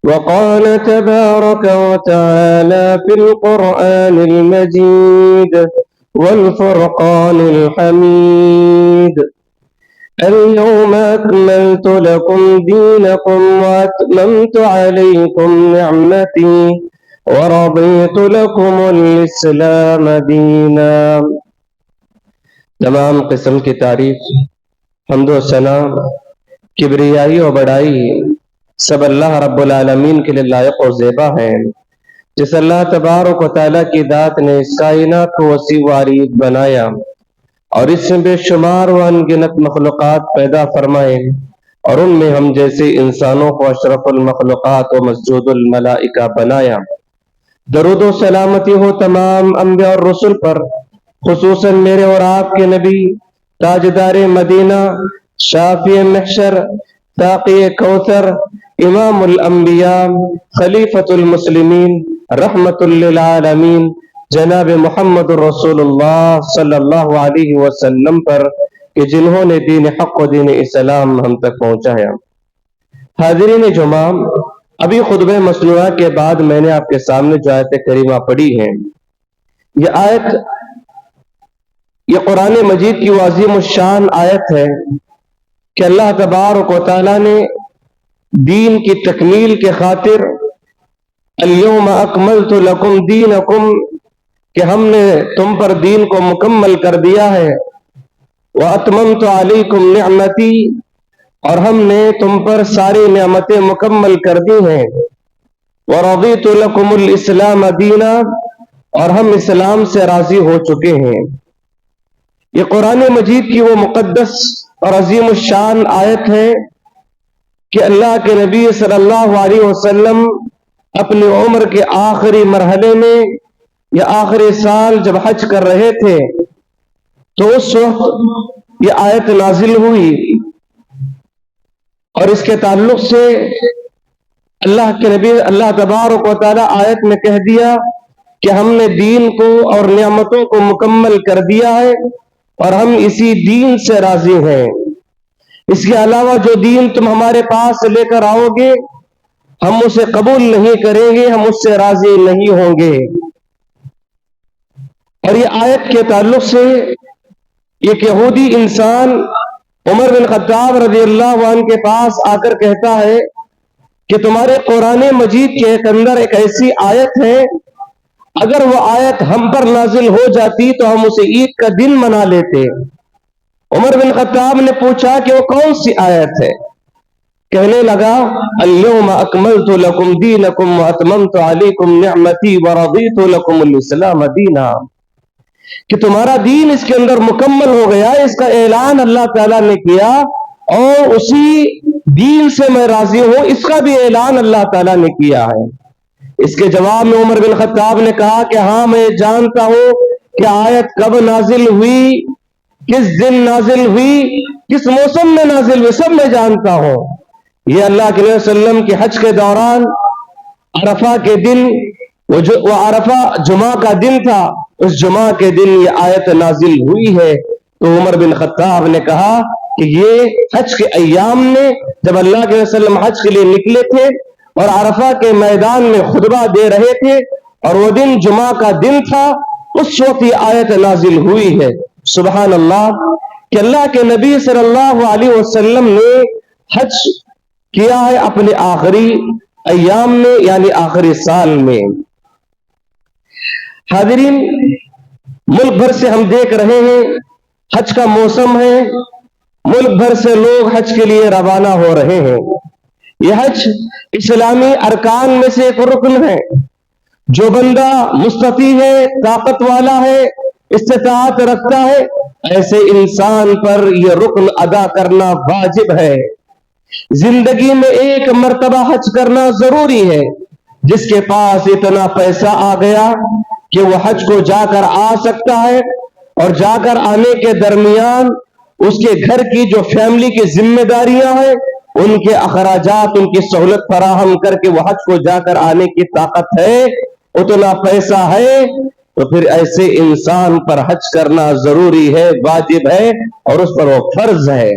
وقال تبارك وتعالى في القرآن المجيد والفرقان الحميد: اليوم أكملت لكم دينكم وأتممت عليكم نعمتي ورضيت لكم الإسلام دينا۔ تمام قسم کی تعریف، حمد و ثنا، کبریائی و بڑائی سب اللہ رب العالمین کے لیے لائق و زیبا ہے، جس اللہ تبارک و تعالیٰ کی ذات نے اس کائنات کو وسیع و عریض بنایا اور اس میں بے شمار و انگنت مخلوقات پیدا فرمائے، اور ان میں ہم جیسے انسانوں کو اشرف المخلوقات و مسجود الملائکہ بنایا۔ درود و سلامتی ہو تمام انبیاء اور رسل پر، خصوصاً میرے اور آپ کے نبی، تاجدار مدینہ، شافی محشر، ساقی کوثر، امام الانبیاء، خلیفۃ المسلمین، رحمت للعالمین، جناب محمد رسول اللہ صلی اللہ علیہ وسلم پر، کہ جنہوں نے دین حق و دین اسلام ہم تک پہنچایا۔ حاضرین جمعہ، ابھی خطبہ مسنونہ کے بعد میں نے آپ کے سامنے جو آیت کریمہ پڑھی ہے، یہ آیت، یہ قرآن مجید کی عظیم الشان آیت ہے کہ اللہ تبارک و تعالیٰ نے دین کی تکمیل کے خاطر الیوم اکملت لکم دینکم، کہ ہم نے تم پر دین کو مکمل کر دیا ہے، واتممت علیکم نعمتی، اور ہم نے تم پر ساری نعمتیں مکمل کر دی ہیں، ورضیت لکم الاسلام دینا، اور ہم اسلام سے راضی ہو چکے ہیں۔ یہ قرآن مجید کی وہ مقدس اور عظیم الشان آیت ہے کہ اللہ کے نبی صلی اللہ علیہ وسلم اپنی عمر کے آخری مرحلے میں یا آخری سال جب حج کر رہے تھے تو اس وقت یہ آیت نازل ہوئی، اور اس کے تعلق سے اللہ کے نبی اللہ تبارک و تعالی آیت میں کہہ دیا کہ ہم نے دین کو اور نعمتوں کو مکمل کر دیا ہے اور ہم اسی دین سے راضی ہیں۔ اس کے علاوہ جو دین تم ہمارے پاس لے کر آؤ گے ہم اسے قبول نہیں کریں گے، ہم اس سے راضی نہیں ہوں گے۔ اور یہ آیت کے تعلق سے ایک یہودی انسان عمر بن خطاب رضی اللہ عنہ کے پاس آ کر کہتا ہے کہ تمہارے قرآن مجید کے اندر ایک ایسی آیت ہے، اگر وہ آیت ہم پر نازل ہو جاتی تو ہم اسے عید کا دن منا لیتے۔ عمر بن خطاب نے پوچھا کہ وہ کون سی آیت ہے؟ کہنے لگا الیوم اکملت لکم دینکم واتممت علیکم نعمتی ورضیت لکم الاسلام دینا، کہ تمہارا دین اس کے اندر مکمل ہو گیا، اس کا اعلان اللہ تعالیٰ نے کیا، اور اسی دین سے میں راضی ہوں، اس کا بھی اعلان اللہ تعالیٰ نے کیا ہے۔ اس کے جواب میں عمر بن خطاب نے کہا کہ ہاں میں جانتا ہوں کہ آیت کب نازل ہوئی، کس دن نازل ہوئی، کس موسم میں نازل ہوئی، سب میں جانتا ہوں۔ یہ اللہ کے نبی صلی اللہ علیہ وسلم کے حج کے دوران عرفہ کے دن، وہ عرفہ جمعہ کا دن تھا، اس جمعہ کے دن یہ آیت نازل ہوئی ہے۔ تو عمر بن خطاب نے کہا کہ یہ حج کے ایام میں جب اللہ کے نبی صلی اللہ علیہ وسلم حج کے لیے نکلے تھے اور عرفہ کے میدان میں خطبہ دے رہے تھے اور وہ دن جمعہ کا دن تھا، اس وقت یہ آیت نازل ہوئی ہے۔ سبحان اللہ کہ اللہ کے نبی صلی اللہ علیہ وسلم نے حج کیا ہے اپنے آخری ایام میں، یعنی آخری سال میں۔ حاضرین، ملک بھر سے ہم دیکھ رہے ہیں حج کا موسم ہے، ملک بھر سے لوگ حج کے لیے روانہ ہو رہے ہیں۔ یہ حج اسلامی ارکان میں سے ایک رکن ہے۔ جو بندہ مستطیع ہے، طاقت والا ہے، استطاعت رکھتا ہے، ایسے انسان پر یہ رکن ادا کرنا واجب ہے۔ زندگی میں ایک مرتبہ حج کرنا ضروری ہے۔ جس کے پاس اتنا پیسہ آ گیا کہ وہ حج کو جا کر آ سکتا ہے، اور جا کر آنے کے درمیان اس کے گھر کی جو فیملی کی ذمہ داریاں ہیں، ان کے اخراجات، ان کی سہولت فراہم کر کے وہ حج کو جا کر آنے کی طاقت ہے، اتنا پیسہ ہے تو پھر ایسے انسان پر حج کرنا ضروری ہے، واجب ہے، اور اس پر وہ فرض ہے۔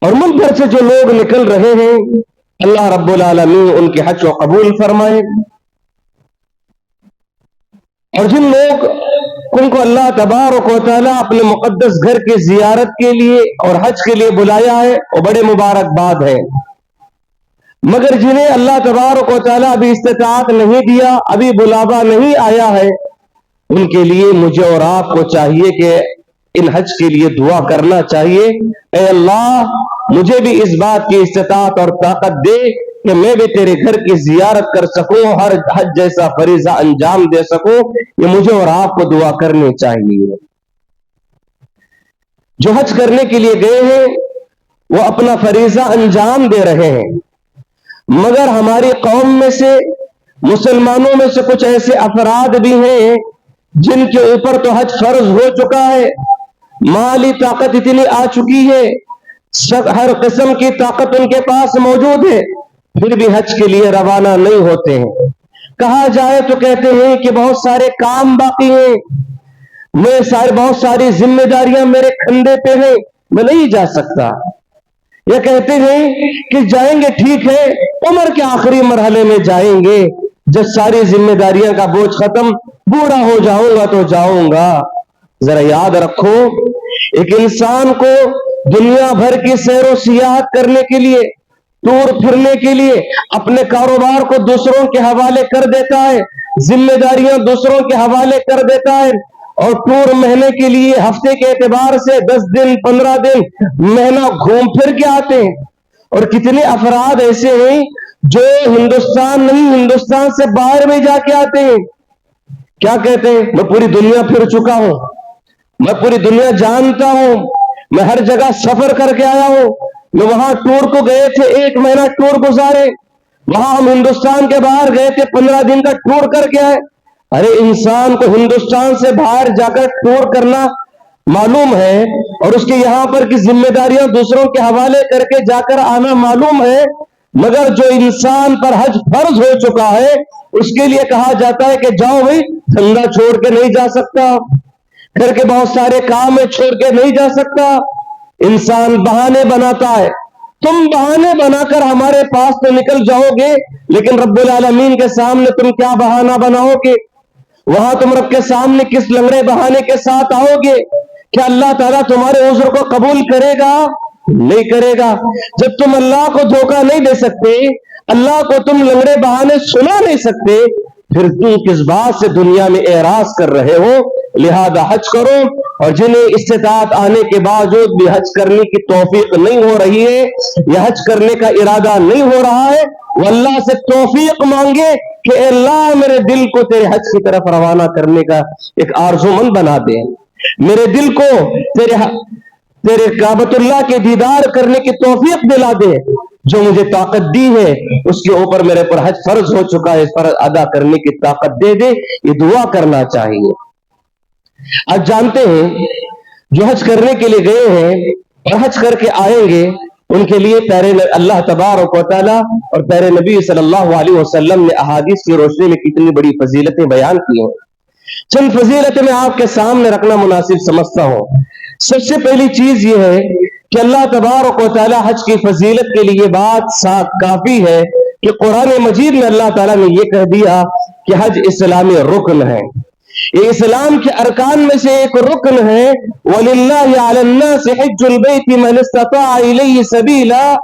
اور ملک بھر سے جو لوگ نکل رہے ہیں، اللہ رب العالمین ان کے حج کو قبول فرمائے، اور جن لوگ ان کو اللہ تبارک و تعالیٰ اپنے مقدس گھر کی زیارت کے لیے اور حج کے لیے بلایا ہے، وہ بڑے مبارکباد ہے۔ مگر جنہیں اللہ تبارک و تعالیٰ ابھی استطاعت نہیں دیا، ابھی بلاوا نہیں آیا ہے، ان کے لیے مجھے اور آپ کو چاہیے کہ ان حج کے لیے دعا کرنا چاہیے، اے اللہ مجھے بھی اس بات کی استطاعت اور طاقت دے کہ میں بھی تیرے گھر کی زیارت کر سکوں، ہر حج جیسا فریضہ انجام دے سکوں۔ یہ مجھے اور آپ کو دعا کرنی چاہیے۔ جو حج کرنے کے لیے گئے ہیں وہ اپنا فریضہ انجام دے رہے ہیں، مگر ہماری قوم میں سے، مسلمانوں میں سے کچھ ایسے افراد بھی ہیں جن کے اوپر تو حج فرض ہو چکا ہے، مالی طاقت اتنی آ چکی ہے، ہر قسم کی طاقت ان کے پاس موجود ہے، پھر بھی حج کے لیے روانہ نہیں ہوتے ہیں۔ کہا جائے تو کہتے ہیں کہ بہت سارے کام باقی ہیں، بہت ساری ذمہ داریاں میرے کندھے پہ ہیں، میں نہیں جا سکتا۔ یہ کہتے ہیں کہ جائیں گے، ٹھیک ہے، عمر کے آخری مرحلے میں جائیں گے، جب ساری ذمہ داریاں کا بوجھ ختم، بوڑھا ہو جاؤں گا تو جاؤں گا۔ ذرا یاد رکھو، ایک انسان کو دنیا بھر کی سیر و سیاحت کرنے کے لیے، ٹور پھرنے کے لیے اپنے کاروبار کو دوسروں کے حوالے کر دیتا ہے، ذمہ داریاں دوسروں کے حوالے کر دیتا ہے، اور ٹور مہینے کے لیے ہفتے کے اعتبار سے 10 دن 15 دن مہینہ گھوم پھر کے آتے ہیں۔ اور کتنے افراد ایسے ہیں جو ہندوستان نہیں، ہندوستان سے باہر میں جا کے آتے ہیں، کیا کہتے ہیں، میں پوری دنیا پھر چکا ہوں، میں پوری دنیا جانتا ہوں، میں ہر جگہ سفر کر کے آیا ہوں، میں وہاں ٹور کو گئے تھے 1 مہینہ ٹور گزارے، وہاں ہم ہندوستان کے باہر گئے تھے 15 دن کا ٹور کر کے آئے۔ ارے انسان کو ہندوستان سے باہر جا کر ٹور کرنا معلوم ہے، اور اس کے یہاں پر کی ذمہ داریاں دوسروں کے حوالے کر کے جا کر آنا معلوم ہے، مگر جو انسان پر حج فرض ہو چکا ہے اس کے لیے کہا جاتا ہے کہ جاؤ بھائی، دھندا چھوڑ کے نہیں جا سکتا، گھر کے بہت سارے کام چھوڑ کے نہیں جا سکتا۔ انسان بہانے بناتا ہے، تم بہانے بنا کر ہمارے پاس تو نکل جاؤ گے، لیکن رب العالمین کے سامنے تم کیا بہانہ بناؤ گے؟ وہاں تم رب کے سامنے کس لنگڑے بہانے کے ساتھ آؤ گے؟ کیا اللہ تعالیٰ تمہارے عذر کو قبول کرے گا؟ نہیں کرے گا۔ جب تم اللہ کو دھوکہ نہیں دے سکتے، اللہ کو تم لنگڑے بہانے سنا نہیں سکتے، پھر تم کس بات سے دنیا میں اعراض کر رہے ہو؟ لہذا حج کرو، اور جنہیں استطاعت آنے کے باوجود بھی حج کرنے کی توفیق نہیں ہو رہی ہے یا حج کرنے کا ارادہ نہیں ہو رہا ہے، وہ اللہ سے توفیق مانگے کہ اے اللہ میرے دل کو تیرے حج کی طرف روانہ کرنے کا ایک آرزومند بنا دے، میرے دل کو تیرے کعبۃ اللہ کے دیدار کرنے کی توفیق دلا دے، جو مجھے طاقت دی ہے اس کے اوپر میرے پر حج فرض ہو چکا ہے، اس پر ادا کرنے کی طاقت دے دے۔ یہ دعا کرنا چاہیے۔ آج جانتے ہیں جو حج کرنے کے لیے گئے ہیں اور حج کر کے آئیں گے، ان کے لیے پیارے اللہ تبارک و تعالیٰ اور پیارے نبی صلی اللہ علیہ وسلم نے احادیث کی روشنی میں کتنی بڑی فضیلتیں بیان کی ہیں۔ چند فضیلتیں میں آپ کے سامنے رکھنا مناسب سمجھتا ہوں۔ سب سے پہلی چیز یہ ہے کہ اللہ تبارک و تعالیٰ حج کی فضیلت کے لیے بات کافی ہے کہ قرآن مجید میں اللہ تعالیٰ نے یہ کہہ دیا کہ حج اسلامی رکن ہے، یہ اسلام کے ارکان میں سے ایک رکن ہے۔ وَلِلَّهِ عَلَى النَّاسِ حِجُّ الْبَيْتِ مَنِ اسْتَطَاعَ إِلَيْهِ سَبِيلًا،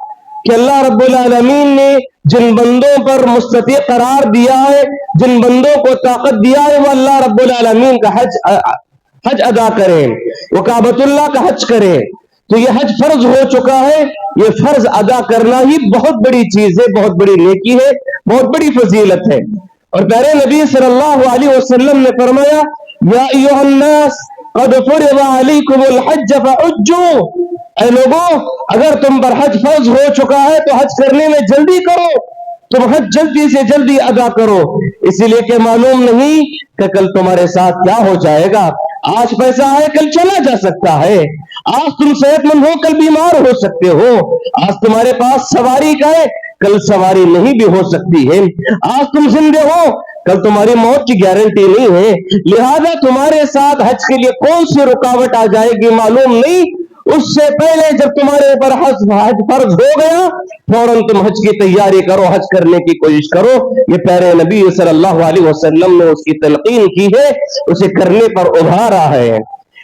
کہ اللہ رب العالمین نے جن بندوں پر مستطیع قرار دیا ہے، جن بندوں کو طاقت دیا ہے، وہ اللہ رب العالمین کا حج ادا کریں، وہ کعبۃ اللہ کا حج کریں۔ تو یہ حج فرض ہو چکا ہے، یہ فرض ادا کرنا ہی بہت بڑی چیز ہے، بہت بڑی نیکی ہے، بہت بڑی فضیلت ہے۔ اور پیارے نبی صلی اللہ علیہ وسلم نے فرمایا یا ایھا الناس قد فرض علیکم الحج فحجوا، اے لوگوں اگر تم پر حج فرض ہو چکا ہے تو حج کرنے میں جلدی کرو، تم حج جلدی سے جلدی ادا کرو، اسی لیے کہ معلوم نہیں کہ کل تمہارے ساتھ کیا ہو جائے گا۔ آج پیسہ ہے کل چلا جا سکتا ہے، آج تم صحت مند ہو کل بیمار ہو سکتے ہو، آج تمہارے پاس سواری کا ہے کل سواری نہیں بھی ہو سکتی ہے، آج تم زندے ہو کل تمہاری موت کی گارنٹی نہیں ہے، لہذا تمہارے ساتھ حج کے لیے کون سی رکاوٹ آ جائے گی معلوم نہیں۔ اس سے پہلے جب تمہارے اوپر حج فرض ہو گیا فوراً تم حج کی تیاری کرو، حج کرنے کی کوشش کرو۔ یہ پیارے نبی صلی اللہ علیہ وسلم نے اس کی تلقین کی ہے، اسے کرنے پر ابھارا ہے۔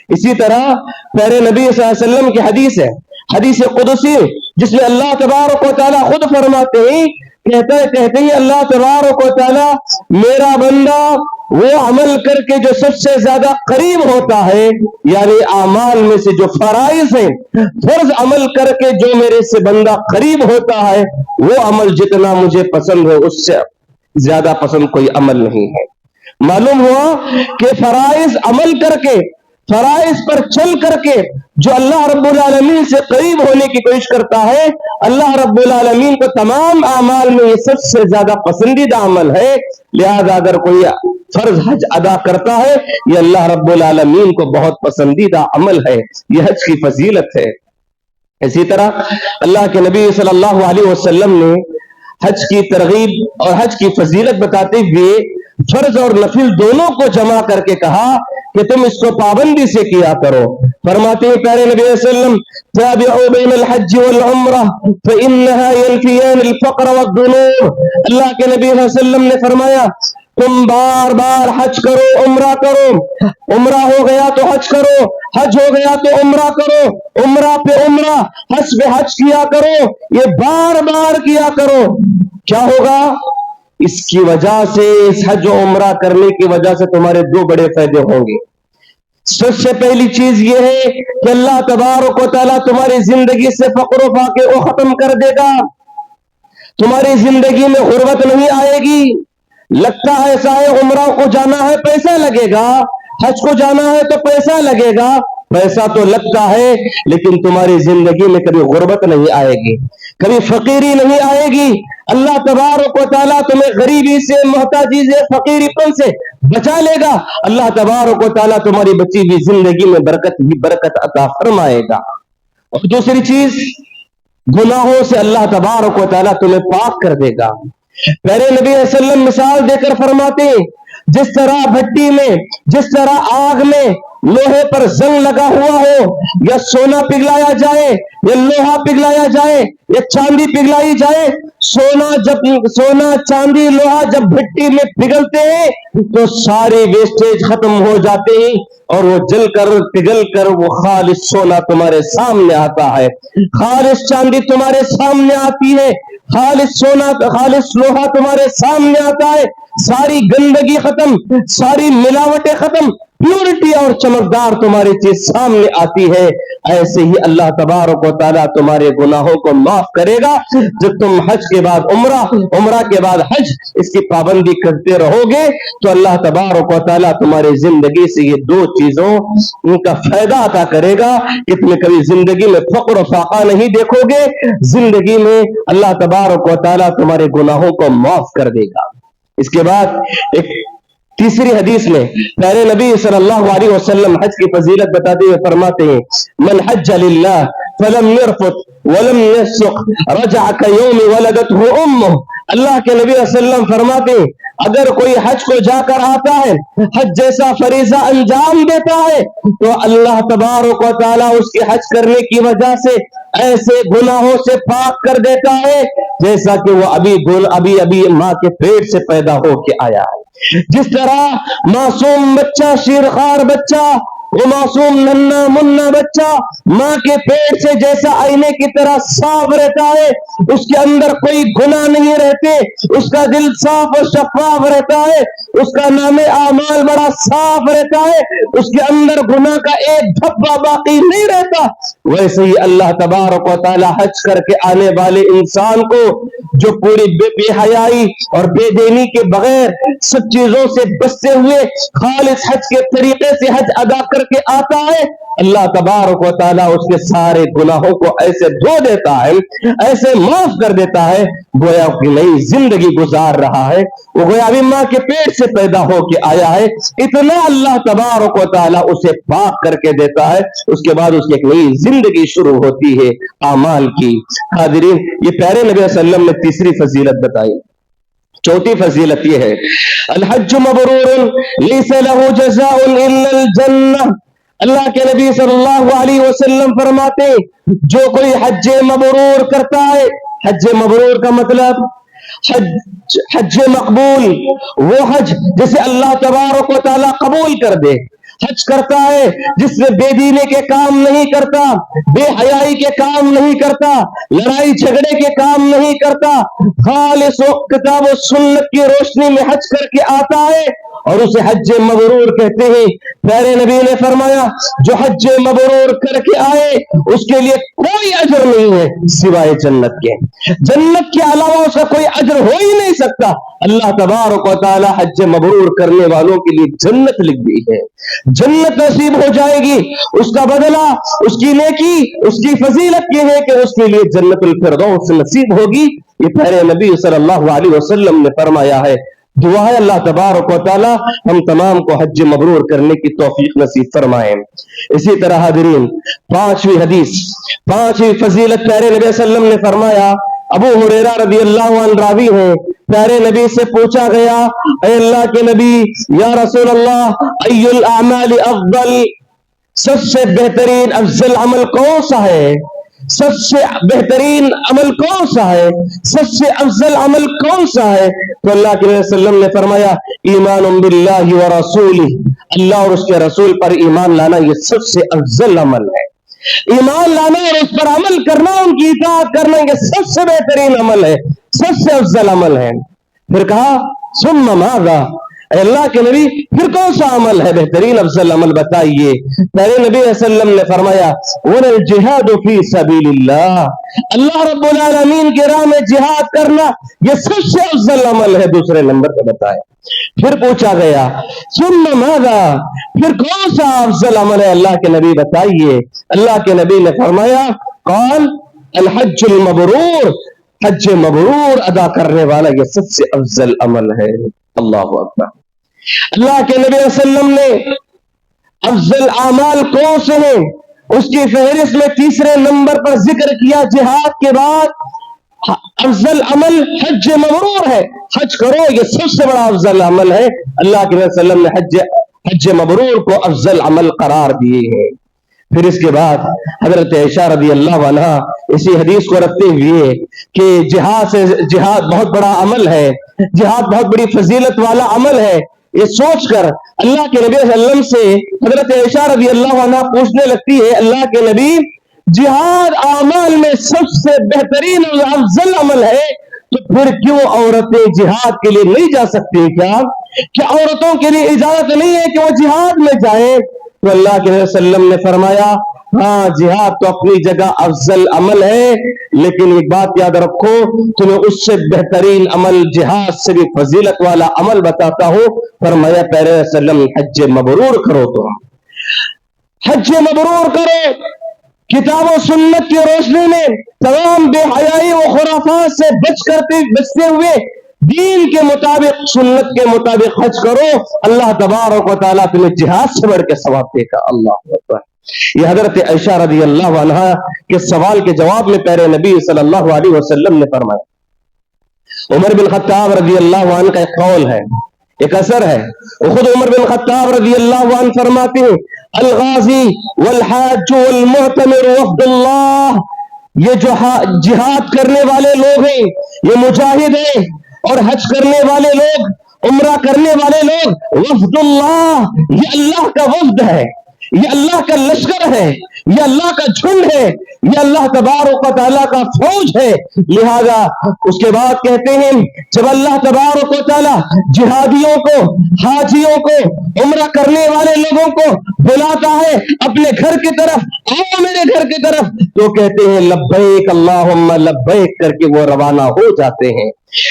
اسی طرح پیارے نبی صلی اللہ علیہ وسلم کی حدیث ہے، حدیث قدسی، جس میں اللہ تبارک و تعالیٰ خود فرماتے ہیں، کہتے ہیں اللہ تبارک و تعالیٰ میرا بندہ وہ عمل کر کے جو سب سے زیادہ قریب ہوتا ہے، یعنی اعمال میں سے جو فرائض ہیں، فرض عمل کر کے جو میرے سے بندہ قریب ہوتا ہے، وہ عمل جتنا مجھے پسند ہے اس سے زیادہ پسند کوئی عمل نہیں ہے۔ معلوم ہوا کہ فرائض عمل کر کے، فرائض پر چل کر کے جو اللہ رب العالمین سے قریب ہونے کی کوشش کرتا ہے، اللہ رب العالمین کو تمام اعمال میں یہ سب سے زیادہ پسندیدہ عمل ہے۔ لہذا اگر کوئی فرض حج ادا کرتا ہے، یہ اللہ رب العالمین کو بہت پسندیدہ عمل ہے، یہ حج کی فضیلت ہے۔ اسی طرح اللہ کے نبی صلی اللہ علیہ وسلم نے حج کی ترغیب اور حج کی فضیلت بتاتے ہوئے فرض اور نفل دونوں کو جمع کر کے کہا کہ تم اس کو پابندی سے کیا کرو۔ فرماتے ہیں پیارے نبی صلی اللہ علیہ وسلم تابعوا بین الحج والعمرہ فإنها ينفيان الفقر والذنوب۔ اللہ کے نبی صلی اللہ علیہ وسلم نے فرمایا تم بار بار حج کرو، عمرہ کرو، عمرہ ہو گیا تو حج کرو، حج ہو گیا تو عمرہ کرو، عمرہ پہ عمرہ، حج پہ حج کیا کرو، یہ بار بار کیا کرو۔ کیا ہوگا؟ اس کی وجہ سے، اس حج و عمرہ کرنے کی وجہ سے تمہارے دو بڑے فائدے ہوں گے۔ سب سے پہلی چیز یہ ہے کہ اللہ تبارک و تعالیٰ تمہاری زندگی سے فقر و فاقے کو ختم کر دے گا، تمہاری زندگی میں غربت نہیں آئے گی۔ لگتا ہے ایسا ہے عمرہ کو جانا ہے پیسہ لگے گا، حج کو جانا ہے تو پیسہ لگے گا، پیسہ تو لگتا ہے لیکن تمہاری زندگی میں کبھی غربت نہیں آئے گی، کبھی فقیری نہیں آئے گی۔ اللہ تبارک و تعالیٰ تمہیں غریبی سے، محتاجی سے، فقیری پن سے بچا لے گا۔ اللہ تبارک و تعالیٰ تمہاری بچی ہوئی زندگی میں برکت ہی برکت عطا فرمائے گا۔ اور دوسری چیز، گناہوں سے اللہ تبارک و تعالیٰ تمہیں پاک کر دے گا۔ پیارے نبی علیہ وسلم مثال دے کر فرماتے ہیں جس طرح بھٹی میں، جس طرح آگ میں لوہے پر زنگ لگا ہوا ہو، یا سونا پگھلایا جائے، یا لوہا پگھلایا جائے، یا چاندی پگھلائی جائے، سونا چاندی لوہا جب بھٹی میں پگھلتے ہیں تو سارے ویسٹیج ختم ہو جاتے ہیں اور وہ جل کر پگھل کر وہ خالص سونا تمہارے سامنے آتا ہے، خالص چاندی تمہارے سامنے آتی ہے، خالص سونا، خالص لوہا تمہارے سامنے آتا ہے، ساری گندگی ختم، ساری ملاوٹیں ختم، پیورٹی اور چمکدار تمہاری چیز سامنے آتی ہے۔ ایسے ہی اللہ تبارک و تعالیٰ تمہارے گناہوں کو معاف کرے گا جب تم حج کے بعد عمرہ، عمرہ کے بعد حج اس کی پابندی کرتے رہو گے تو اللہ تبارک و تعالیٰ تمہاری زندگی سے یہ دو چیزوں کا فائدہ عطا کرے گا کہ تم کبھی زندگی میں فقر و فاقہ نہیں دیکھو گے، زندگی میں اللہ تبارک و تعالیٰ تمہارے گناہوں کو معاف کر دے گا۔ اس کے بعد ایک تیسری حدیث میں پیارے نبی صلی اللہ علیہ وسلم حج کی فضیلت بتاتے ہوئے فرماتے ہیں من حج للہ فلم يرفث ولم يفسق رجع كيوم ولدته امه۔ اللہ کے نبی صلی اللہ علیہ وسلم فرماتے ہیں اگر کوئی حج کو جا کر آتا ہے، حج جیسا فریضہ انجام دیتا ہے تو اللہ تبارک و تعالیٰ اس کے حج کرنے کی وجہ سے ایسے گناہوں سے پاک کر دیتا ہے جیسا کہ وہ ابھی ماں کے پیٹ سے پیدا ہو کے آیا ہے۔ جس طرح معصوم بچہ، شیرخوار بچہ، وہ معصوم ننھا منا بچہ ماں کے پیٹ سے جیسا آئینے کی طرح صاف رہتا ہے، اس کے اندر کوئی گناہ نہیں رہتے، اس کا دل صاف اور شفاف رہتا ہے، اس کا نام اعمال بڑا صاف رہتا ہے، اس کے اندر گناہ کا ایک دھبا باقی نہیں رہتا، ویسے ہی اللہ تبارک و تعالی حج کر کے آنے والے انسان کو جو پوری بے حیائی اور بے دینی کے بغیر سب چیزوں سے بچتے ہوئے خالص حج کے طریقے سے حج ادا کر کے آتا ہے، اللہ تبارک و تعالیٰ اس کے سارے گناہوں کو ایسے دھو دیتا ہے، ایسے معاف کر دیتا ہے گویا کہ نئی زندگی گزار رہا ہے، وہ گویا ابھی ماں کے پیٹ سے پیدا ہو کے آیا ہے، اتنا اللہ تبارک و تعالیٰ اسے پاک کر کے دیتا ہے، اس کے بعد اس کی ایک نئی زندگی شروع ہوتی ہے اعمال کی۔ حاضرین، یہ پیارے نبی صلی اللہ علیہ وسلم نے تیسری فضیلت بتائی۔ چوتھی فضیلت یہ ہے الحج مبرور لیس لہ جزاء الا الجنہ. اللہ کے نبی صلی اللہ علیہ وسلم فرماتے جو کوئی حج مبرور کرتا ہے، حج مبرور کا مطلب حج مقبول، وہ حج جسے اللہ تبارک و تعالیٰ قبول کر دے. حج کرتا ہے جس میں بے دینی کے کام نہیں کرتا، بے حیائی کے کام نہیں کرتا، لڑائی جھگڑے کے کام نہیں کرتا، خالص و کتاب و سنت کی روشنی میں حج کر کے آتا ہے اور اسے حج مبرور کہتے ہیں. پیارے نبی نے فرمایا جو حج مبرور کر کے آئے اس کے لیے کوئی اجر نہیں ہے سوائے جنت کے. جنت کے علاوہ اس کا کوئی اجر ہو ہی نہیں سکتا. اللہ تبارک و تعالی حج مبرور کرنے والوں کے لیے جنت لکھ دی ہے، جنت نصیب ہو جائے گی. اس کا بدلہ، اس کی نیکی، اس کی فضیلت یہ ہے کہ اس کے لیے جنت الفردوس نصیب ہوگی. یہ پیارے نبی صلی اللہ علیہ وسلم نے فرمایا ہے. دعا ہے اللہ تبارک و تعالی ہم تمام کو حج مبرور کرنے کی توفیق نصیب فرمائیں. اسی طرح حاضرین پانچویں حدیث، پانچویں فضیلت پیارے نبی صلی اللہ علیہ وسلم نے فرمایا. ابو ہریرہ رضی اللہ عنہ راوی ہیں، پیارے نبی سے پوچھا گیا اے اللہ کے نبی یا رسول اللہ ای الاعمال افضل، سب سے بہترین افضل عمل کون سا ہے؟ سب سے بہترین عمل کون سا ہے؟ سب سے افضل عمل کون سا ہے؟ تو اللہ کے نبی صلی اللہ علیہ وسلم نے فرمایا ایمان باللہ ورسولہ، اللہ اور اس کے رسول پر ایمان لانا یہ سب سے افضل عمل ہے. ایمان لانا اور اس پر عمل کرنا، ان کی اطاعت کرنا یہ سب سے بہترین عمل ہے، سب سے افضل عمل ہے. پھر کہا ثم ماذا، اے اللہ کے نبی پھر کون سا عمل ہے بہترین افضل عمل بتائیے. پیارے نبی صلی اللہ علیہ وسلم نے فرمایا وَالْجِهَادُ فِي سَبِيلِ اللَّهِ، اللہ رب العالمین کی راہ میں جہاد کرنا یہ سب سے افضل عمل ہے. دوسرے نمبر پہ بتائے. پھر پوچھا گیا ثم ماذا، پھر کون سا افضل عمل ہے اللہ کے نبی بتائیے. اللہ کے نبی نے فرمایا قال الحج المبرور، حج مبرور ادا کرنے والا یہ سب سے افضل عمل ہے. اللہ اکبر. اللہ کے نبی صلی اللہ علیہ وسلم نے افضل اعمال کون سے ہیں اس کی فہرست میں تیسرے نمبر پر ذکر کیا جہاد کے بعد افضل عمل حج مبرور ہے. حج کرو یہ سب سے بڑا افضل عمل ہے. اللہ کے نبی صلی اللہ علیہ وسلم نے حج مبرور کو افضل عمل قرار دیے ہیں. پھر اس کے بعد حضرت عائشہ رضی اللہ عنہا اسی حدیث کو رکھتے ہوئے کہ جہاد بہت بڑا عمل ہے، جہاد بہت بڑی فضیلت والا عمل ہے، یہ سوچ کر اللہ کے نبی صلی اللہ علیہ وسلم سے حضرت عائشہ رضی اللہ عنہا پوچھنے لگتی ہے اللہ کے نبی جہاد اعمال میں سب سے بہترین اور افضل عمل ہے تو پھر کیوں عورتیں جہاد کے لیے نہیں جا سکتی؟ کیا عورتوں کے لیے اجازت نہیں ہے کہ وہ جہاد میں جائیں؟ تو اللہ کے نبی صلی اللہ علیہ وسلم نے فرمایا ہاں جہاد تو اپنی جگہ افضل عمل ہے، لیکن ایک بات یاد رکھو تمہیں اس سے بہترین عمل جہاد سے بھی فضیلت والا عمل بتاتا ہوں. فرمایا پیارے وسلم حج مبرور کرو، تم حج مبرور کرو. کتاب و سنت کی روشنی میں تمام بے حیائی و خرافات سے بچتے ہوئے دین کے مطابق سنت کے مطابق حج کرو. اللہ تبارک و تعالیٰ تمہیں جہاد سے بڑھ کے ثواب دے گا. اللہ اکبر. یہ حضرت عائشہ رضی اللہ عنہا کے سوال کے جواب میں پیارے نبی صلی اللہ علیہ وسلم نے فرمایا. عمر بن خطاب رضی اللہ عنہ کا ایک قول ہے، ایک اثر ہے. خود عمر بن خطاب رضی اللہ عنہ فرماتے ہیں الغازی والحاج والمعتمر وفد اللہ، یہ جو جہاد کرنے والے لوگ ہیں، یہ مجاہد ہیں، اور حج کرنے والے لوگ، عمرہ کرنے والے لوگ وفد اللہ، یہ اللہ کا وفد ہے، یہ اللہ کا لشکر ہے، یہ اللہ کا جھنڈ ہے، یہ اللہ تبارک و تعالیٰ کا فوج ہے. لہذا اس کے بعد کہتے ہیں جب اللہ تبارک و تعالیٰ جہادیوں کو، حاجیوں کو، عمرہ کرنے والے لوگوں کو بلاتا ہے اپنے گھر کی طرف، آؤ میرے گھر کی طرف، تو کہتے ہیں لبیک اللہم لبیک کر کے وہ روانہ ہو جاتے ہیں.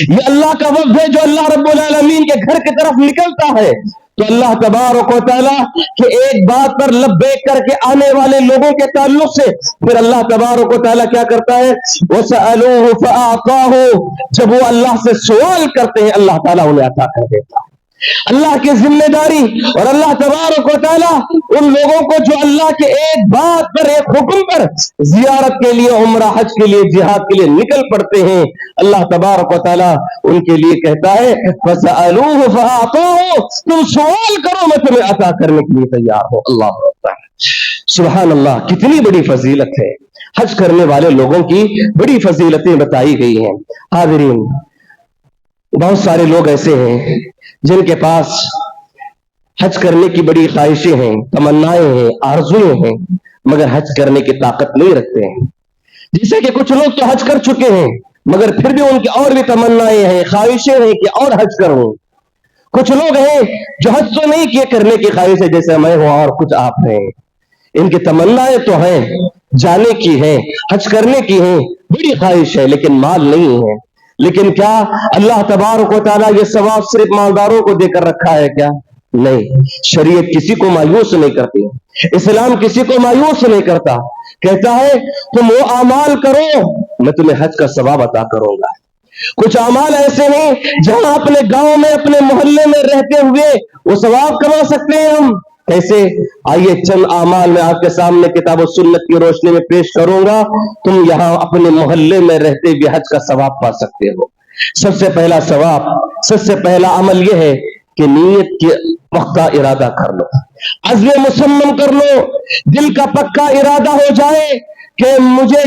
یہ اللہ کا وفد ہے جو اللہ رب العالمین کے گھر کی طرف نکلتا ہے. تو اللہ تبارک و تعالیٰ کہ ایک بات پر لبیک کر کے آنے والے لوگوں کے تعلق سے پھر اللہ تبارک و تعالیٰ کیا کرتا ہے وَسَأَلُوهُ فَأَعْطَاهُ، جب وہ اللہ سے سوال کرتے ہیں اللہ تعالیٰ انہیں عطا کر دیتا ہے. اللہ کی ذمہ داری اور اللہ تبارک و تعالیٰ ان لوگوں کو جو اللہ کے ایک بات پر ایک حکم پر زیارت کے لیے عمرہ حج کے لیے جہاد کے لیے نکل پڑتے ہیں اللہ تبارک و تعالیٰ ان کے لیے کہتا ہے فَسَأَلُوهُ فَأَعْطَاهُ تم سوال کرو میں تمہیں عطا کرنے کے لیے تیار ہوں اللہ اکبر سبحان اللہ کتنی بڑی فضیلت ہے حج کرنے والے لوگوں کی بڑی فضیلتیں بتائی گئی ہیں حاضرین بہت سارے لوگ ایسے ہیں جن کے پاس حج کرنے کی بڑی خواہشیں ہیں تمنائیں ہیں آرزویں ہیں مگر حج کرنے کی طاقت نہیں رکھتے ہیں جیسے کہ کچھ لوگ تو حج کر چکے ہیں مگر پھر بھی ان کی اور بھی تمنائیں ہیں خواہشیں ہیں کہ اور حج کروں کچھ لوگ ہیں جو حج تو نہیں کیے کرنے کی خواہش ہے جیسے میں ہوں اور کچھ آپ ہیں ان کی تمنائیں تو ہیں جانے کی ہیں حج کرنے کی ہیں بڑی خواہش ہے لیکن مال نہیں ہے لیکن کیا اللہ تبارک و تعالیٰ یہ ثواب صرف مالداروں کو دے کر رکھا ہے کیا نہیں شریعت کسی کو مایوس نہیں کرتی اسلام کسی کو مایوس نہیں کرتا کہتا ہے تم وہ اعمال کرو میں تمہیں حج کا ثواب عطا کروں گا کچھ اعمال ایسے ہیں جہاں اپنے گاؤں میں اپنے محلے میں رہتے ہوئے وہ ثواب کما سکتے ہیں ہم ایسے آئیے چند اعمال میں آپ کے سامنے کتاب و سنت کی روشنی میں پیش کروں گا تم یہاں اپنے محلے میں رہتے ہوئے حج کا ثواب پا سکتے ہو سب سے پہلا ثواب سب سے پہلا عمل یہ ہے کہ نیت کے پکا ارادہ کر لو عزم مصمم کر لو دل کا پکا ارادہ ہو جائے کہ مجھے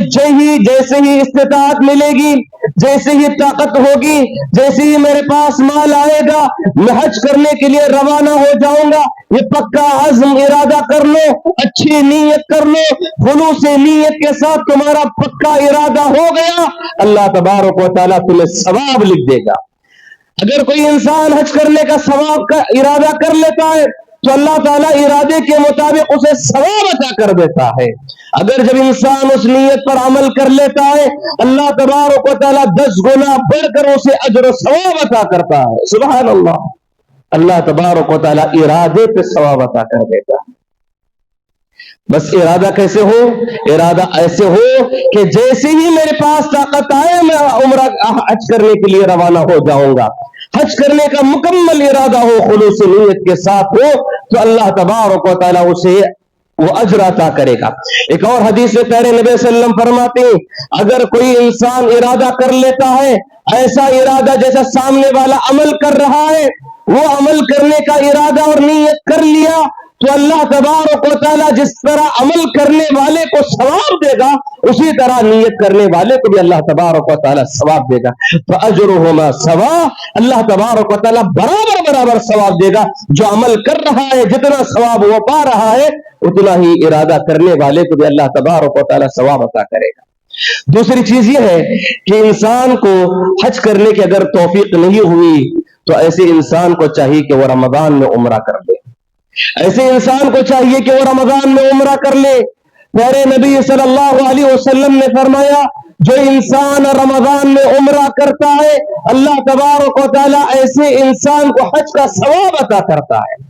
جیسے ہی استطاعت ملے گی جیسے ہی طاقت ہوگی جیسے ہی میرے پاس مال آئے گا میں حج کرنے کے لیے روانہ ہو جاؤں گا یہ پکا عزم ارادہ کر لو اچھی نیت کر لو خلوص نیت کے ساتھ تمہارا پکا ارادہ ہو گیا اللہ تبارک و تعالیٰ تمہیں ثواب لکھ دے گا اگر کوئی انسان حج کرنے کا ثواب کا ارادہ کر لیتا ہے تو اللہ تعالیٰ ارادے کے مطابق اسے ثواب عطا کر دیتا ہے اگر جب انسان اس نیت پر عمل کر لیتا ہے اللہ تبارک و تعالیٰ 10 گنا بڑھ کر اسے اجر و ثواب عطا کرتا ہے سبحان اللہ اللہ تبارک و تعالیٰ ارادے پہ ثواب عطا کر دیتا ہے بس ارادہ کیسے ہو ارادہ ایسے ہو کہ جیسے ہی میرے پاس طاقت آئے میں عمرہ حج کرنے کے لیے روانہ ہو جاؤں گا حج کرنے کا مکمل ارادہ ہو خلوص نیت کے ساتھ ہو تو اللہ تبارک و تعالیٰ اسے وہ اجر عطا کرے گا ایک اور حدیث میں پیارے نبی صلی اللہ علیہ وسلم فرماتے ہیں اگر کوئی انسان ارادہ کر لیتا ہے ایسا ارادہ جیسا سامنے والا عمل کر رہا ہے وہ عمل کرنے کا ارادہ اور نیت کر لیا تو اللہ تبارک و تعالیٰ جس طرح عمل کرنے والے کو ثواب دے گا اسی طرح نیت کرنے والے کو بھی اللہ تبارک و تعالیٰ ثواب دے گا فَأَجْرُهُمَا سَوَاءٌ اللہ تبارک و تعالیٰ برابر ثواب دے گا جو عمل کر رہا ہے جتنا ثواب وہ پا رہا ہے اتنا ہی ارادہ کرنے والے کو بھی اللہ تبارک و تعالیٰ ثواب عطا کرے گا دوسری چیز یہ ہے کہ انسان کو حج کرنے کی اگر توفیق نہیں ہوئی تو ایسے انسان کو چاہیے کہ وہ رمضان میں عمرہ کر لے ایسے انسان کو چاہیے کہ وہ رمضان میں عمرہ کر لے پیارے نبی صلی اللہ علیہ وسلم نے فرمایا جو انسان رمضان میں عمرہ کرتا ہے اللہ تبارک و تعالیٰ ایسے انسان کو حج کا ثواب عطا کرتا ہے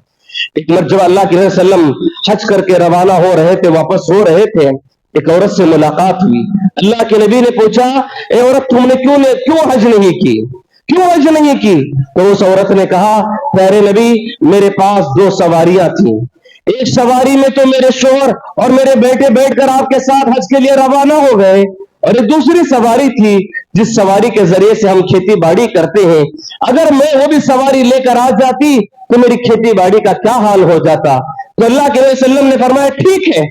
ایک مرتبہ اللہ کے نبی صلی اللہ علیہ وسلم حج کر کے روانہ ہو رہے تھے واپس ہو رہے تھے ایک عورت سے ملاقات ہوئی اللہ کے نبی نے پوچھا اے عورت تم نے کیوں حج نہیں کی کیوں حج نہیں کی تو اس عورت نے کہا پیارے نبی میرے پاس 2 سواریاں تھیں ایک سواری میں تو میرے شوہر اور میرے بیٹے بیٹھ کر آپ کے ساتھ حج کے لیے روانہ ہو گئے اور ایک دوسری سواری تھی جس سواری کے ذریعے سے ہم کھیتی باڑی کرتے ہیں اگر میں وہ بھی سواری لے کر آ جاتی تو میری کھیتی باڑی کا کیا حال ہو جاتا تو اللہ کے نبی صلی اللہ علیہ وسلم نے فرمایا ٹھیک ہے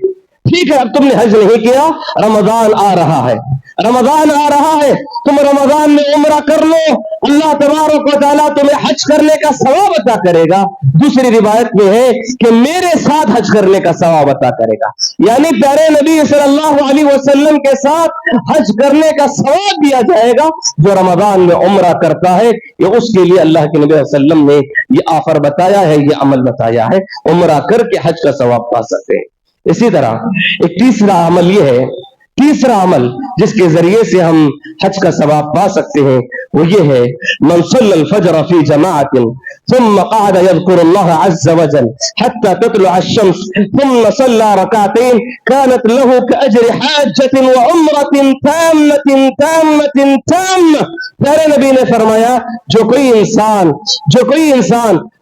اب تم نے حج نہیں کیا رمضان آ رہا ہے تم رمضان میں عمرہ کر لو اللہ تبارک و تعالیٰ تمہیں حج کرنے کا ثواب عطا کرے گا دوسری روایت میں ہے کہ میرے ساتھ حج کرنے کا ثواب عطا کرے گا یعنی پیارے نبی صلی اللہ علیہ وسلم کے ساتھ حج کرنے کا ثواب دیا جائے گا جو رمضان میں عمرہ کرتا ہے یہ اس کے لیے اللہ کے نبی صلی اللہ علیہ وسلم نے یہ آفر بتایا ہے یہ عمل بتایا ہے عمرہ کر کے حج کا ثواب پا سکتے ہیں اسی طرح ایک تیسرا عمل یہ ہے تیسرا عمل جس کے ذریعے سے ہم حج کا ثواب پا سکتے ہیں وہ یہ ہے من صلی الفجر فی جماعت ثم قعد يذكر الله عز وجل حتى تطلع الشمس ثم صلى ركعتين كانت له كأجر حاجة وعمرة تامة پیارے نبی نے فرمایا جو کوئی انسان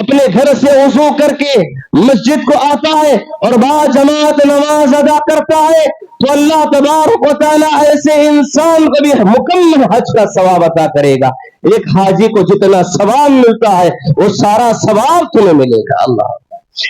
اپنے گھر سے وضو کر کے مسجد کو آتا ہے اور بعد جماعت نماز ادا کرتا ہے تو اللہ تبارک و تعالیٰ ایسے انسان کو بھی مکمل حج کا ثواب عطا کرے گا. ایک حاجی کو جتنا ثواب ملتا ہے وہ سارا ثواب تمہیں ملے گا. اللہ.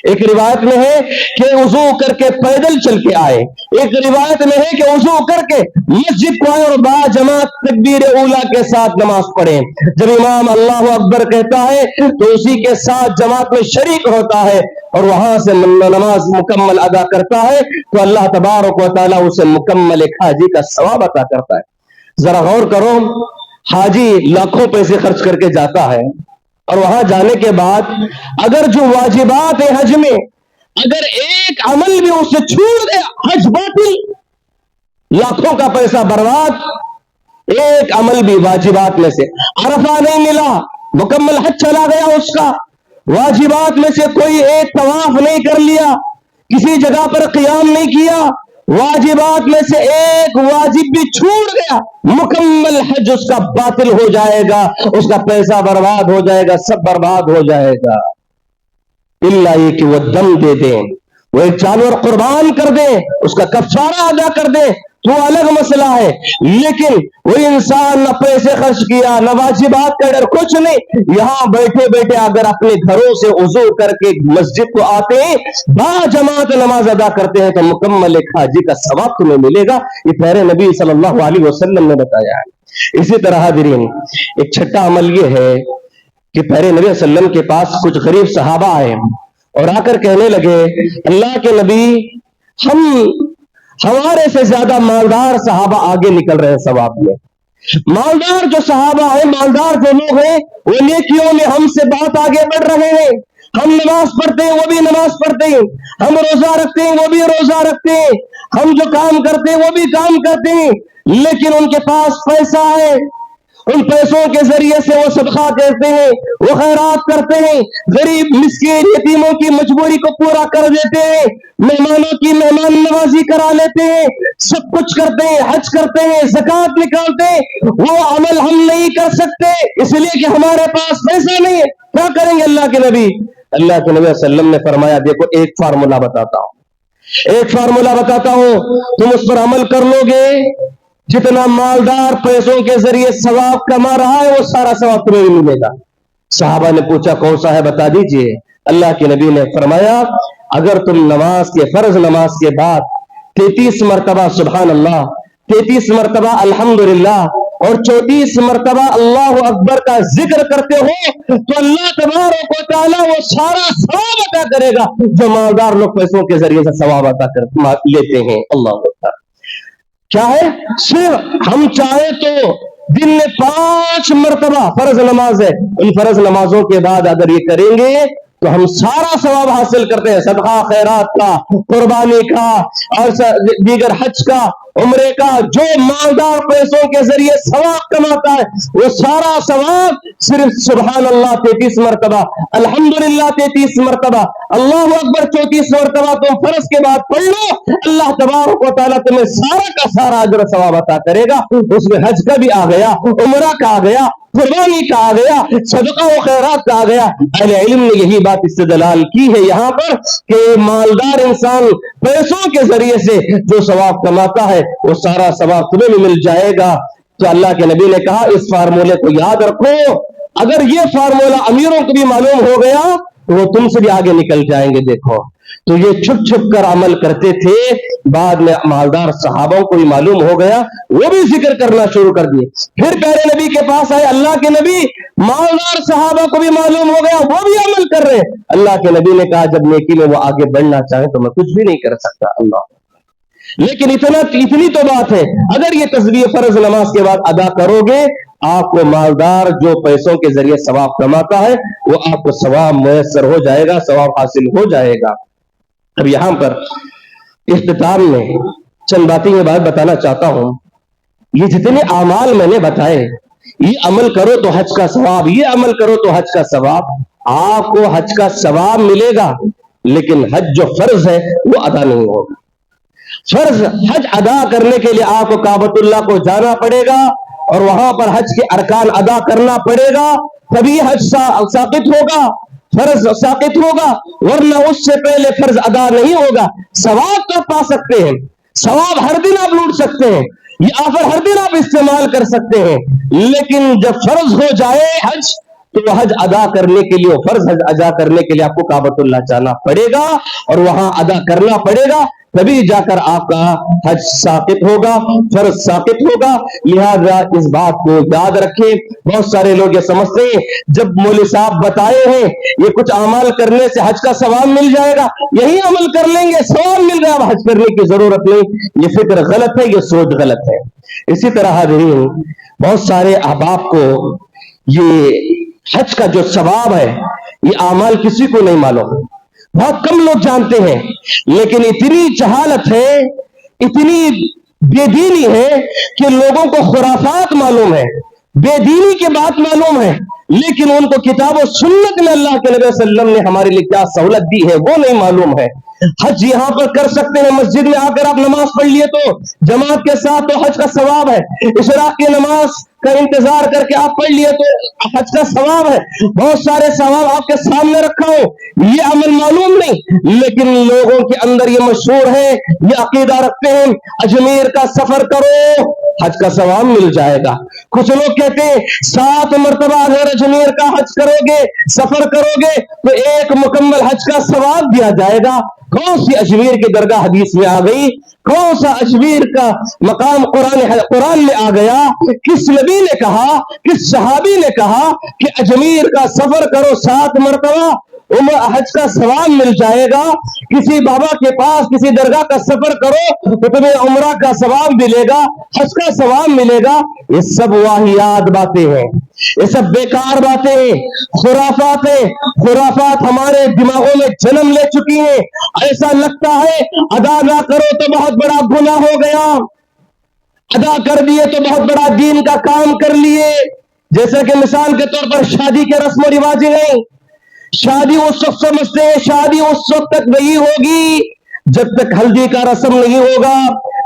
ایک روایت میں ہے کہ وضو کر کے پیدل چل کے آئے, ایک روایت میں ہے کہ وضو کر کے مسجد کو آئے اور با جماعت تکبیر اولا کے ساتھ نماز پڑھے. جب امام اللہ اکبر کہتا ہے تو اسی کے ساتھ جماعت میں شریک ہوتا ہے اور وہاں سے نماز مکمل ادا کرتا ہے تو اللہ تبارک و تعالیٰ اسے مکمل ایک حاجی کا ثواب عطا کرتا ہے. ذرا غور کرو, حاجی لاکھوں پیسے خرچ کر کے جاتا ہے اور وہاں جانے کے بعد اگر جو واجبات حج میں اگر ایک عمل بھی اس سے چھوٹ گیا, حج باطل, لاکھوں کا پیسہ برباد. ایک عمل بھی واجبات میں سے, عرفہ نہیں ملا, مکمل حج چلا گیا اس کا. واجبات میں سے کوئی ایک طواف نہیں کر لیا, کسی جگہ پر قیام نہیں کیا, واجبات میں سے ایک واجب بھی چھوٹ گیا, مکمل حج اس کا باطل ہو جائے گا, اس کا پیسہ برباد ہو جائے گا, سب برباد ہو جائے گا. اللہ یہ کہ وہ دم دے دیں, وہ ایک جانور قربان کر دے, اس کا کفارہ ادا کر دے تو الگ مسئلہ ہے. لیکن وہ انسان نہ پیسے خرچ کیا, نہ واجبات کا ڈر, کچھ نہیں, یہاں بیٹھے بیٹھے اگر اپنے گھروں سے وضو کر کے مسجد کو آتے ہیں, با جماعت نماز ادا کرتے ہیں تو مکمل ایک حاجی کا ثواب تمہیں ملے گا. یہ پیارے نبی صلی اللہ علیہ وسلم نے بتایا ہے. اسی طرح حاضرین, ایک چھٹا عمل یہ ہے کہ پیارے نبی صلی اللہ علیہ وسلم کے پاس کچھ غریب صحابہ آئے اور آ کر کہنے لگے, اللہ کے نبی, ہمارے سے زیادہ مالدار صحابہ آگے نکل رہے ہیں ثواب میں. مالدار جو صحابہ ہیں, مالدار جو لوگ ہیں, وہ نیکیوں میں ہم سے بہت آگے بڑھ رہے ہیں. ہم نماز پڑھتے ہیں, وہ بھی نماز پڑھتے ہیں, ہم روزہ رکھتے ہیں, وہ بھی روزہ رکھتے ہیں, ہم جو کام کرتے ہیں وہ بھی کام کرتے ہیں, لیکن ان کے پاس پیسہ ہے, ان پیسوں کے ذریعے سے وہ صدقہ کرتے ہیں, وہ خیرات کرتے ہیں, غریب مسکین یتیموں کی مجبوری کو پورا کر دیتے ہیں, مہمانوں کی مہمان نوازی کرا لیتے ہیں, سب کچھ کرتے ہیں, حج کرتے ہیں, زکوٰۃ نکالتے ہیں. وہ عمل ہم نہیں کر سکتے اس لیے کہ ہمارے پاس پیسہ نہیں ہے. کیا کریں گے اللہ کے نبی؟ اللہ کے نبی صلی اللہ علیہ وسلم نے فرمایا, دیکھو ایک فارمولا بتاتا ہوں, تم اس پر عمل کر لو گے, جتنا مالدار پیسوں کے ذریعے ثواب کما رہا ہے وہ سارا ثواب تمہیں بھی ملے گا. صحابہ نے پوچھا کون سا ہے, بتا دیجئے. اللہ کے نبی نے فرمایا, اگر تم نماز کے فرض نماز کے بعد 33 مرتبہ سبحان اللہ, 33 مرتبہ الحمدللہ اور 34 مرتبہ اللہ اکبر کا ذکر کرتے ہو تو اللہ تبارک و تعالیٰ وہ سارا ثواب عطا کرے گا جو مالدار لوگ پیسوں کے ذریعے سے ثواب عطا لیتے ہیں. اللہ اکبر. کیا ہے, صرف ہم چاہے تو دن میں 5 مرتبہ فرض نماز ہے, ان فرض نمازوں کے بعد اگر یہ کریں گے تو ہم سارا ثواب حاصل کرتے ہیں, صدقہ خیرات کا, قربانی کا اور دیگر حج کا, عمرے کا. جو مالدار پیسوں کے ذریعے ثواب کماتا ہے وہ سارا ثواب صرف سبحان اللہ 33 مرتبہ, الحمدللہ 33 مرتبہ, اللہ اکبر 34 مرتبہ تم فرض کے بعد پڑھ لو, اللہ تبارک و تعالیٰ تمہیں سارا کا سارا اجر ثواب عطا کرے گا. اس میں حج کا بھی آ گیا, عمرہ کا آ گیا, قربانی کا آ گیا, صدقہ و خیرات کا آ گیا. اہل علم نے یہی بات استدلال کی ہے یہاں پر کہ مالدار انسان پیسوں کے ذریعے سے جو ثواب کماتا ہے وہ سارا ثواب تمہیں بھی مل جائے گا. تو اللہ کے نبی نے کہا اس فارمولے کو یاد رکھو, اگر یہ فارمولہ امیروں کو بھی معلوم ہو گیا تو وہ تم سے بھی آگے نکل جائیں گے. دیکھو تو یہ چھپ چھپ کر عمل کرتے تھے, بعد میں مالدار صحابوں کو بھی معلوم ہو گیا, وہ بھی ذکر کرنا شروع کر دیے. پھر پیارے نبی کے پاس آئے اللہ کے نبی, مالدار صحابہ کو بھی معلوم ہو گیا, وہ بھی عمل کر رہے. اللہ کے نبی نے کہا جب نیکی میں وہ آگے بڑھنا چاہے تو میں کچھ بھی نہیں کر سکتا. اللہ, لیکن اتنی تو بات ہے, اگر یہ تسبیح فرض نماز کے بعد ادا کرو گے, آپ کو مالدار جو پیسوں کے ذریعے ثواب کماتا ہے وہ آپ کو ثواب میسر ہو جائے گا, ثواب حاصل ہو جائے گا. اب یہاں پر اختتام میں چند باتیں یہ بات بتانا چاہتا ہوں. یہ جتنے اعمال میں نے بتائے, یہ عمل کرو تو حج کا ثواب, یہ عمل کرو تو حج کا ثواب, آپ کو حج کا ثواب ملے گا, لیکن حج جو فرض ہے وہ ادا نہیں ہوگا. فرض حج ادا کرنے کے لیے آپ کو کعبۃ اللہ کو جانا پڑے گا اور وہاں پر حج کے ارکان ادا کرنا پڑے گا, تبھی حج ثابت ہوگا. فرض ساقط ہوگا، ورنہ اس سے پہلے فرض ادا نہیں ہوگا۔ ثواب تو پا سکتے ہیں، ثواب ہر دن آپ لوٹ سکتے ہیں، یہ آفر ہر دن آپ استعمال کر سکتے ہیں، لیکن جب فرض ہو جائے حج تو وہ حج ادا کرنے کے لیے، فرض حج ادا کرنے کے لیے آپ کو کعبۃ اللہ جانا پڑے گا اور وہاں ادا کرنا پڑے گا، تبھی جا کر آپ کا حج ساقط ہوگا، فرض ساقط ہوگا۔ لہذا اس بات کو یاد رکھیں۔ بہت سارے لوگ یہ سمجھتے ہیں جب مولوی صاحب بتائے ہیں یہ کچھ اعمال کرنے سے حج کا ثواب مل جائے گا، یہی عمل کر لیں گے ثواب مل گیا، اب حج کرنے کی ضرورت نہیں۔ یہ فکر غلط ہے، یہ سوچ غلط ہے۔ اسی طرح حاضرین بہت سارے احباب کو یہ حج کا جو ثواب ہے یہ اعمال کسی کو نہیں معلوم، بہت کم لوگ جانتے ہیں، لیکن اتنی جہالت ہے، اتنی بے دینی ہے کہ لوگوں کو خرافات معلوم ہے، بے دینی کی بات معلوم ہے، لیکن ان کو کتاب و سنت میں اللہ کے نبی صلی اللہ علیہ وسلم نے ہمارے لیے کیا سہولت دی ہے وہ نہیں معلوم ہے۔ حج یہاں پر کر سکتے ہیں، مسجد میں آ کر آپ نماز پڑھ لیے تو جماعت کے ساتھ تو حج کا ثواب ہے، اشراق کی نماز کا انتظار کر کے آپ پڑھ لیے تو حج کا ثواب ہے، بہت سارے ثواب آپ کے سامنے رکھا ہو، یہ عمل معلوم نہیں، لیکن لوگوں کے اندر یہ مشہور ہے، یہ عقیدہ رکھتے ہیں اجمیر کا سفر کرو حج کا ثواب مل جائے گا۔ کچھ لوگ کہتے ہیں 7 مرتبہ اگر اجمیر کا حج کرو گے، سفر کرو گے تو 1 مکمل حج کا ثواب دیا جائے گا۔ کون سی اجمیر کی درگاہ حدیث میں آ گئی؟ کون سا اجمیر کا مقام قرآن میں آ گیا؟ کس نبی نے کہا، کس صحابی نے کہا کہ اجمیر کا سفر کرو 7 مرتبہ حج کا ثواب مل جائے گا؟ کسی بابا کے پاس کسی درگاہ کا سفر کرو تو تمہیں عمرہ کا ثواب ملے گا، حج کا ثواب ملے گا۔ یہ سب واہیات باتیں ہیں، یہ سب بیکار باتیں ہیں، خرافات ہیں۔ خرافات ہمارے دماغوں میں جنم لے چکی ہیں۔ ایسا لگتا ہے ادا نہ کرو تو بہت بڑا گناہ ہو گیا، ادا کر دیے تو بہت بڑا دین کا کام کر لیے۔ جیسا کہ مثال کے طور پر شادی کے رسم و رواج ہیں، شادی اس وقت سمجھتے ہیں شادی اس وقت تک نہیں ہوگی جب تک ہلدی کا رسم نہیں ہوگا،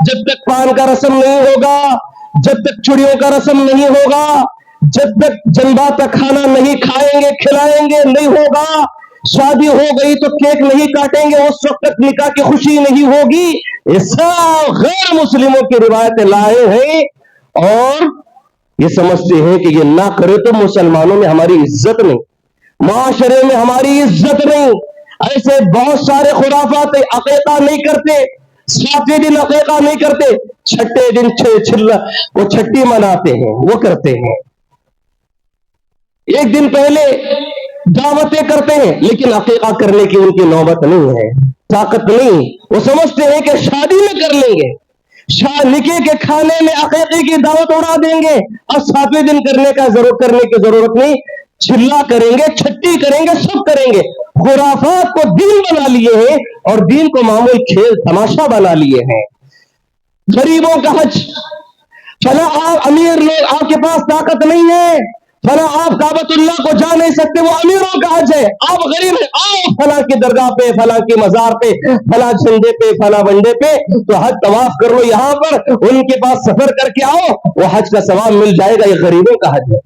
جب تک پان کا رسم نہیں ہوگا، جب تک چڑیوں کا رسم نہیں ہوگا، جب تک جنبات کا کھانا نہیں کھائیں گے کھلائیں گے نہیں ہوگا، شادی ہو گئی تو کیک نہیں کاٹیں گے، اس وقت تک نکاح کی خوشی نہیں ہوگی۔ یہ سب غیر مسلموں کی روایتیں لائے ہیں اور یہ سمجھتے ہیں کہ یہ نہ کرے تو مسلمانوں میں ہماری عزت نہیں، معاشرے میں ہماری عزت نہیں۔ ایسے بہت سارے خرافات، عقیقہ نہیں کرتے، 7ویں دن عقیقہ نہیں کرتے، 6ٹھے دن وہ چھٹی مناتے ہیں، وہ کرتے ہیں، 1 دن پہلے دعوتیں کرتے ہیں، لیکن عقیقہ کرنے کی ان کی نوبت نہیں ہے، طاقت نہیں۔ وہ سمجھتے ہیں کہ شادی میں کر لیں گے، نکاح کے کھانے میں عقیقے کی دعوت اڑا دیں گے، اور 7ویں دن کرنے کی ضرورت نہیں، چلا کریں گے، چھٹی کریں گے، سب کریں گے۔ خرافات کو دین بنا لیے ہیں اور دین کو معمول کھیل تماشا بنا لیے ہیں۔ غریبوں کا حج، فلاں آپ امیر لوگ آپ کے پاس طاقت نہیں ہے، فلاں آپ کعبۃ اللہ کو جا نہیں سکتے، وہ امیروں کا حج ہے، آپ غریب ہیں، آؤ فلاں کی درگاہ پہ، فلاں کی مزار پہ، فلاں جھنڈے پہ، فلاں بنڈے پہ تو حج طواف کر لو، یہاں پر ان کے پاس سفر کر کے آؤ، وہ حج کا ثواب مل جائے گا۔ یہ غریبوں کا حج ہے۔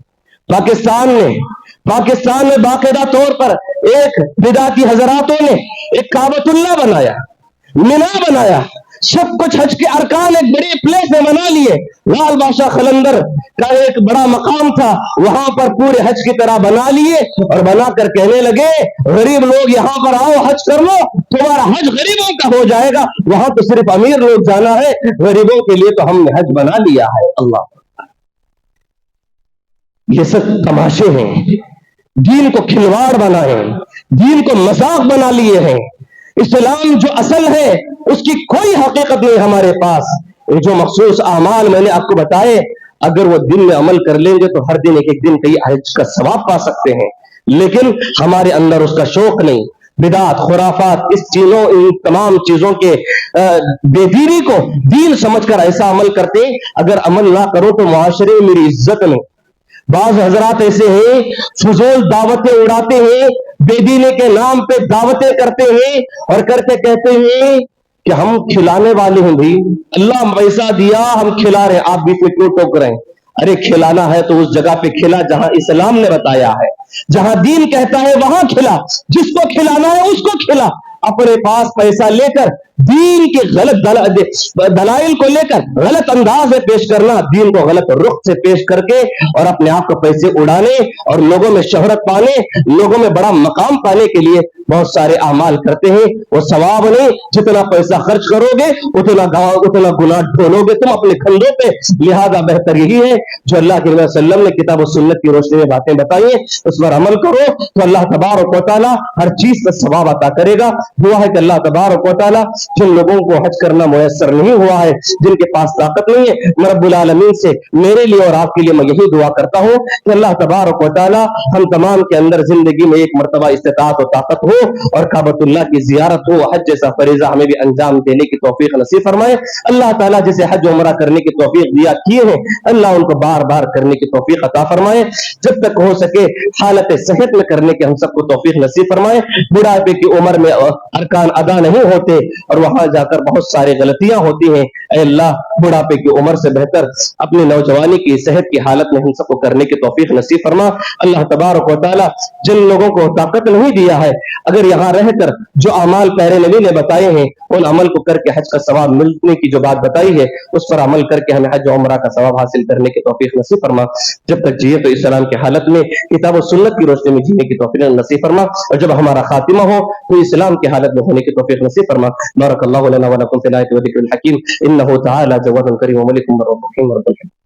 پاکستان میں باقاعدہ طور پر ایک بدعتی حضراتوں نے ایک کعبۃ اللہ بنایا، مینا بنایا، سب کچھ حج کے ارکان ایک بڑی پلیس میں بنا لیے۔ لال بادشاہ خلندر کا ایک بڑا مقام تھا، وہاں پر پورے حج کی طرح بنا لیے اور بنا کر کہنے لگے غریب لوگ یہاں پر آؤ حج کر لو، تمہارا حج غریبوں کا ہو جائے گا، وہاں تو صرف امیر لوگ جانا ہے، غریبوں کے لیے تو ہم نے حج بنا لیا ہے۔ اللہ، یہ سب تماشے ہیں، دین کو کھلواڑ بنائے، دین کو مذاق بنا لیے ہیں۔ اسلام جو اصل ہے اس کی کوئی حقیقت نہیں ہمارے پاس۔ جو مخصوص اعمال میں نے آپ کو بتائے، اگر وہ دن میں عمل کر لیں گے تو ہر دن ایک دن کئی حج کا ثواب پا سکتے ہیں، لیکن ہمارے اندر اس کا شوق نہیں۔ بدعت، خرافات، ان تمام چیزوں کے بے دینی کو دین سمجھ کر ایسا عمل کرتے، اگر عمل نہ کرو تو معاشرے میں میری عزت نہیں۔ بعض حضرات ایسے ہیں فضول دعوتیں اڑاتے ہیں، بے دینی کے نام پہ دعوتیں کرتے ہیں اور کر کے کہتے ہیں کہ ہم کھلانے والے ہیں، بھائی اللہ پیسہ دیا ہم کھلا رہے ہیں، آپ بیچ میں کیوں ٹوک رہے ہیں؟ ارے کھلانا ہے تو اس جگہ پہ کھلا جہاں اسلام نے بتایا ہے۔ جہاں دین کہتا ہے وہاں کھلا، جس کو کھلانا ہے اس کو کھلا. اپنے پاس پیسہ لے کر دین کے غلط دلائل کو لے کر غلط انداز میں پیش کرنا، دین کو غلط رخ سے پیش کر کے اور اپنے آپ کو پیسے اڑانے اور لوگوں میں شہرت پانے، لوگوں میں بڑا مقام پانے کے لیے بہت سارے اعمال کرتے ہیں. وہ ثواب نہیں، جتنا پیسہ خرچ کرو گے اتنا گناہ ڈھونو گے تم اپنے کندھوں پہ. لہذا بہتر یہی ہے جو اللہ کے نبی صلی اللہ علیہ وسلم نے کتاب و سنت کی روشنی میں باتیں بتائی ہیں اس پر عمل کرو تو اللہ تبارک و تعالی ہر چیز پر ثواب عطا کرے گا. دعا ہے کہ اللہ تبارک و تعالی جن لوگوں کو حج کرنا میسر نہیں ہوا ہے، جن کے پاس طاقت نہیں ہے، میں رب العالمین سے میرے لیے اور آپ کے لیے میں یہی دعا کرتا ہوں کہ اللہ تبارک و تعالی ہم تمام کے اندر زندگی میں ایک مرتبہ استطاعت و طاقت ہو اور کعبۃ اللہ کی زیارت ہو، حج جیسا فریضہ ہمیں بھی انجام دینے کی توفیق نصیب فرمائے. اللہ تعالیٰ جسے حج و عمرہ کرنے کی توفیق دیا کیے ہیں اللہ ان کو بار بار کرنے کی توفیق عطا فرمائے. جب تک ہو سکے حالت صحت میں کرنے کے ہم سب کو توفیق نصیب فرمائے. بڑھاپے کی عمر میں ارکان ادا نہیں ہوتے اور وہاں جا کر بہت ساری غلطیاں ہوتی ہیں. اے اللہ بڑھاپے کی عمر سے بہتر اپنی نوجوانی کی صحت کی حالت میں ہم سب کو کرنے کی توفیق نصیب فرما. اللہ تبارک و تعالی جن لوگوں کو طاقت نہیں دیا ہے اگر یہاں رہ کر جو اعمال پیارے نبی نے بتائے ہیں ان عمل کو کر کے حج کا ثواب ملنے کی جو بات بتائی ہے اس پر عمل کر کے ہمیں حج و عمرہ کا ثواب حاصل کرنے کی توفیق نصیب فرما. جب تک جیے تو اسلام کی حالت میں کتاب و سنت کی روشنی میں جینے کی توفیق نصیب فرما اور جب ہمارا خاتمہ ہو تو اسلام کی حالت میں ہونے کی توفیق نصیب فرما. بارک اللہ لنا ولکم فی الآیات و ذکر الحکیم انہ تعالی جواد کریم و ملک رحیم.